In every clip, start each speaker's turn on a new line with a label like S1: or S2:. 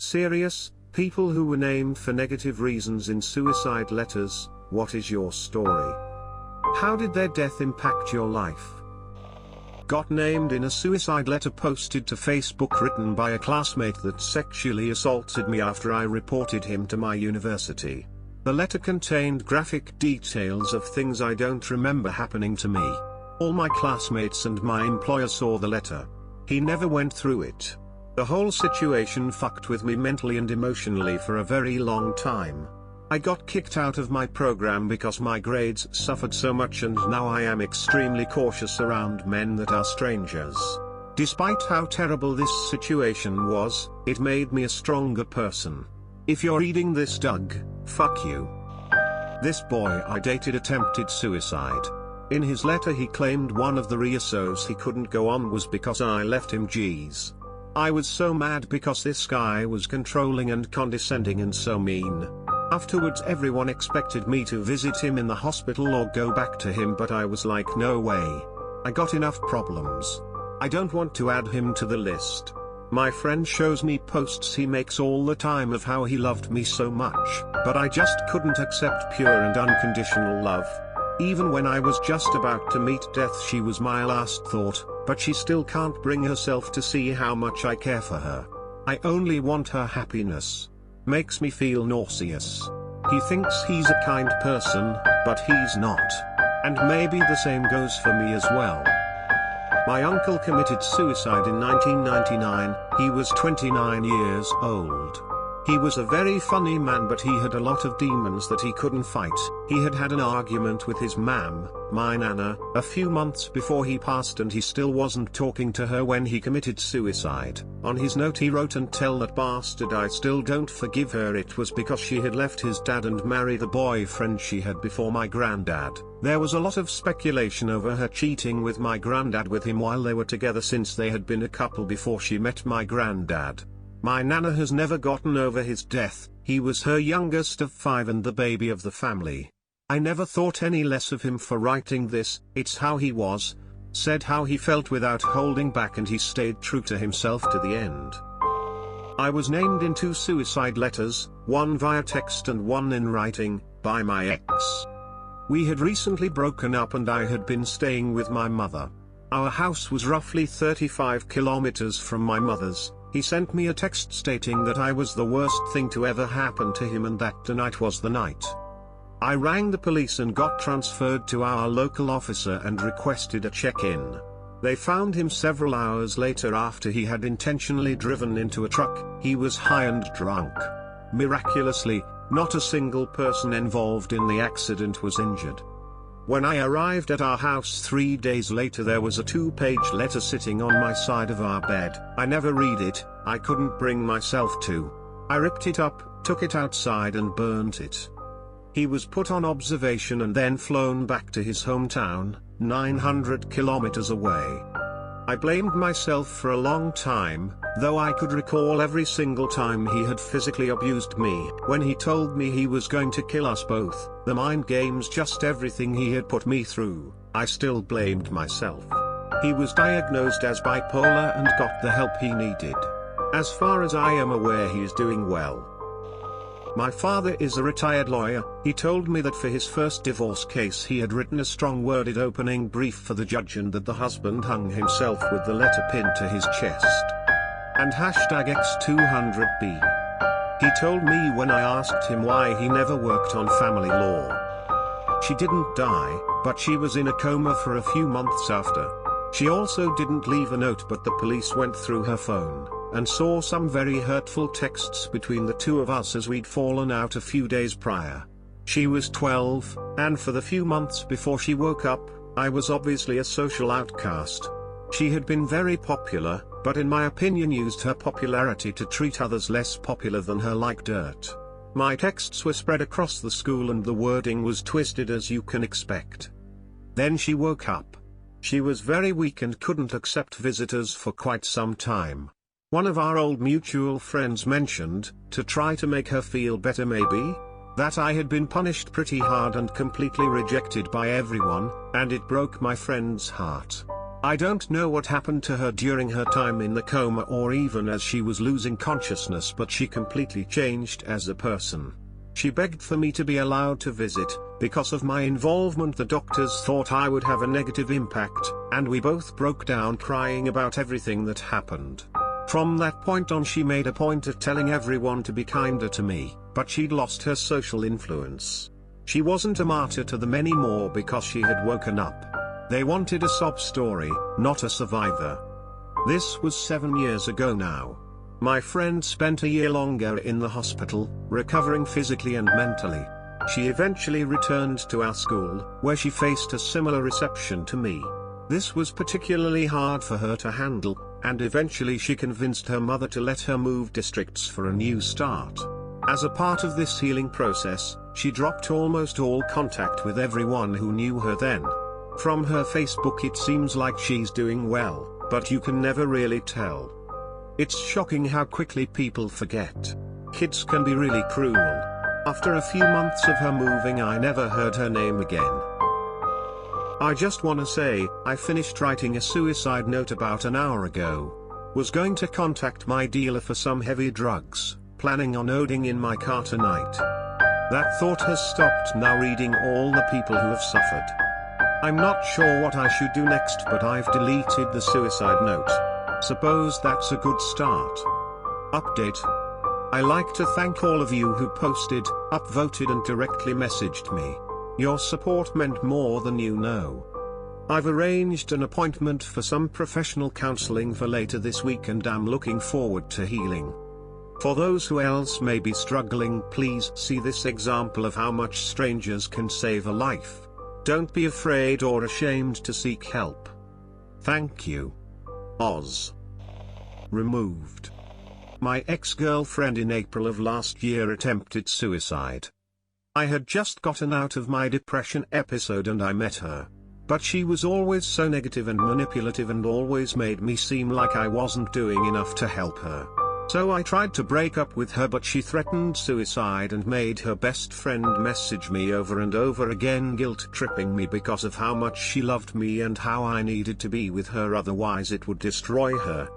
S1: Serious, people who were named for negative reasons in suicide letters, what is your story? How did their death impact your life? Got named in a suicide letter posted to Facebook written by a classmate that sexually assaulted me after I reported him to my university. The letter contained graphic details of things I don't remember happening to me. All my classmates and my employer saw the letter. He never went through it. The whole situation fucked with me mentally and emotionally for a very long time. I got kicked out of my program because my grades suffered so much, and now I am extremely cautious around men that are strangers. Despite how terrible this situation was, it made me a stronger person. If you're reading this, Doug, fuck you. This boy I dated attempted suicide. In his letter he claimed one of the reasons he couldn't go on was because I left him. Jeez. I was so mad because this guy was controlling and condescending and so mean. Afterwards everyone expected me to visit him in the hospital or go back to him, but I was like, no way. I got enough problems. I don't want to add him to the list. My friend shows me posts he makes all the time of how he loved me so much, but I just couldn't accept pure and unconditional love. Even when I was just about to meet death, she was my last thought, but she still can't bring herself to see how much I care for her. I only want her happiness. Makes me feel nauseous. He thinks he's a kind person, but he's not. And maybe the same goes for me as well. My uncle committed suicide in 1999, he was 29 years old. He was a very funny man, but he had a lot of demons that he couldn't fight. He had had an argument with his mom, my nana, a few months before he passed, and he still wasn't talking to her when he committed suicide. On his note he wrote, "And tell that bastard I still don't forgive her. It was because she had left his dad and married the boyfriend she had before my granddad." There was a lot of speculation over her cheating with my granddad with him while they were together, since they had been a couple before she met my granddad. My nana has never gotten over his death. He was her youngest of 5 and the baby of the family. I never thought any less of him for writing this. It's how he was, said how he felt without holding back, and he stayed true to himself to the end. I was named in 2 suicide letters, one via text and one in writing, by my ex. We had recently broken up and I had been staying with my mother. Our house was roughly 35 kilometers from my mother's. He sent me a text stating that I was the worst thing to ever happen to him and that tonight was the night. I rang the police and got transferred to our local officer and requested a check-in. They found him several hours later after he had intentionally driven into a truck. He was high and drunk. Miraculously, not a single person involved in the accident was injured. When I arrived at our house 3 days later, there was a 2-page letter sitting on my side of our bed. I never read it, I couldn't bring myself to. I ripped it up, took it outside and burnt it. He was put on observation and then flown back to his hometown, 900 kilometers away. I blamed myself for a long time, though I could recall every single time he had physically abused me. When he told me he was going to kill us both, the mind games, just everything he had put me through, I still blamed myself. He was diagnosed as bipolar and got the help he needed. As far as I am aware, he is doing well. My father is a retired lawyer. He told me that for his first divorce case he had written a strong-worded opening brief for the judge, and that the husband hung himself with the letter pinned to his chest. And #X200B. He told me when I asked him why he never worked on family law. She didn't die, but she was in a coma for a few months after. She also didn't leave a note, but the police went through her phone and saw some very hurtful texts between the two of us as we'd fallen out a few days prior. She was 12, and for the few months before she woke up, I was obviously a social outcast. She had been very popular, but in my opinion used her popularity to treat others less popular than her like dirt. My texts were spread across the school and the wording was twisted as you can expect. Then she woke up. She was very weak and couldn't accept visitors for quite some time. One of our old mutual friends mentioned, to try to make her feel better maybe, that I had been punished pretty hard and completely rejected by everyone, and it broke my friend's heart. I don't know what happened to her during her time in the coma or even as she was losing consciousness, but she completely changed as a person. She begged for me to be allowed to visit. Because of my involvement, the doctors thought I would have a negative impact, and we both broke down crying about everything that happened. From that point on, she made a point of telling everyone to be kinder to me, but she'd lost her social influence. She wasn't a martyr to them anymore because she had woken up. They wanted a sob story, not a survivor. This was 7 years ago now. My friend spent a year longer in the hospital, recovering physically and mentally. She eventually returned to our school, where she faced a similar reception to me. This was particularly hard for her to handle, and eventually she convinced her mother to let her move districts for a new start. As a part of this healing process, she dropped almost all contact with everyone who knew her then. From her Facebook it seems like she's doing well, but you can never really tell. It's shocking how quickly people forget. Kids can be really cruel. After a few months of her moving, I never heard her name again. I just wanna say, I finished writing a suicide note about an hour ago. Was going to contact my dealer for some heavy drugs, planning on loading in my car tonight. That thought has stopped now, reading all the people who have suffered. I'm not sure what I should do next, but I've deleted the suicide note. Suppose that's a good start. Update. I like to thank all of you who posted, upvoted and directly messaged me. Your support meant more than you know. I've arranged an appointment for some professional counseling for later this week and I'm looking forward to healing. For those who else may be struggling, please see this example of how much strangers can save a life. Don't be afraid or ashamed to seek help. Thank you. Oz. Removed. My ex-girlfriend in April of last year attempted suicide. I had just gotten out of my depression episode and I met her. But she was always so negative and manipulative and always made me seem like I wasn't doing enough to help her. So I tried to break up with her, but she threatened suicide and made her best friend message me over and over again, guilt-tripping me because of how much she loved me and how I needed to be with her, otherwise it would destroy her.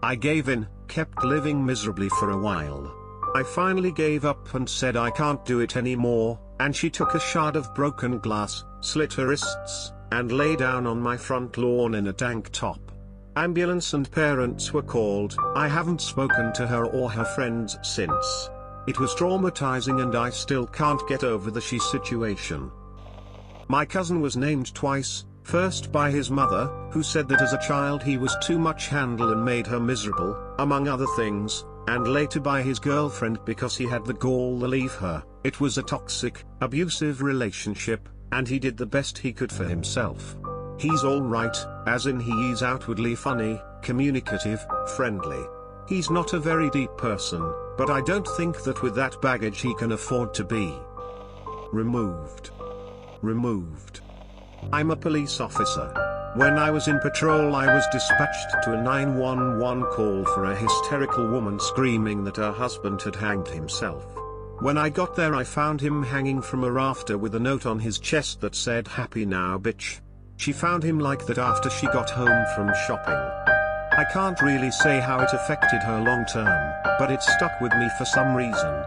S1: I gave in, kept living miserably for a while. I finally gave up and said I can't do it anymore, and she took a shard of broken glass, slit her wrists, and lay down on my front lawn in a tank top. Ambulance and parents were called. I haven't spoken to her or her friends since. It was traumatizing and I still can't get over the situation. My cousin was named twice, first by his mother, who said that as a child he was too much handle and made her miserable, among other things, and later by his girlfriend because he had the gall to leave her. It was a toxic, abusive relationship, and he did the best he could for himself. He's alright, as in he's outwardly funny, communicative, friendly. He's not a very deep person, but I don't think that with that baggage he can afford to be. Removed. Removed. I'm a police officer. When I was in patrol I was dispatched to a 911 call for a hysterical woman screaming that her husband had hanged himself. When I got there I found him hanging from a rafter with a note on his chest that said, "Happy now, bitch." She found him like that after she got home from shopping. I can't really say how it affected her long term, but it stuck with me for some reason.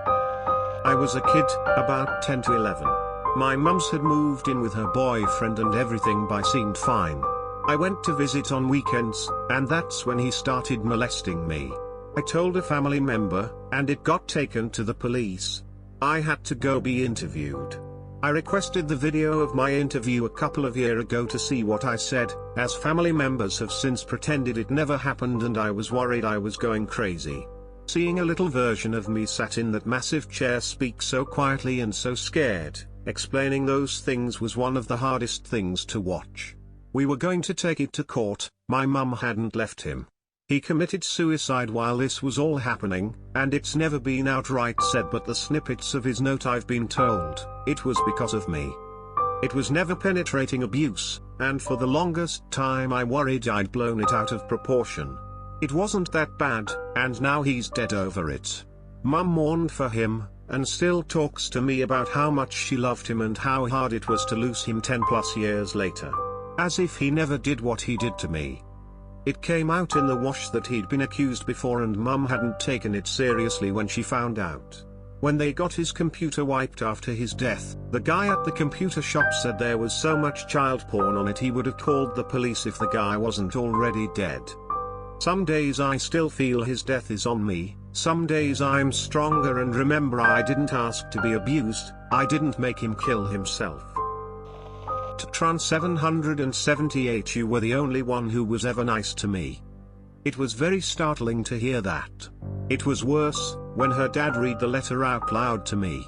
S1: I was a kid, about 10 to 11. My mum's had moved in with her boyfriend and everything seemed fine. I went to visit on weekends, and that's when he started molesting me. I told a family member, and it got taken to the police. I had to go be interviewed. I requested the video of my interview a couple of years ago to see what I said, as family members have since pretended it never happened and I was worried I was going crazy. Seeing a little version of me sat in that massive chair speak so quietly and so scared, explaining those things was one of the hardest things to watch. We were going to take it to court, my mum hadn't left him. He committed suicide while this was all happening, and it's never been outright said, but the snippets of his note I've been told, it was because of me. It was never penetrating abuse, and for the longest time I worried I'd blown it out of proportion. It wasn't that bad, and now he's dead over it. Mum mourned for him, and still talks to me about how much she loved him and how hard it was to lose him 10+ years later. As if he never did what he did to me. It came out in the wash that he'd been accused before and Mum hadn't taken it seriously when she found out. When they got his computer wiped after his death, the guy at the computer shop said there was so much child porn on it he would have called the police if the guy wasn't already dead. Some days I still feel his death is on me, some days I'm stronger and remember I didn't ask to be abused, I didn't make him kill himself. Trans778 You were the only one who was ever nice to me. It was very startling to hear that. It was worse, when her dad read the letter out loud to me.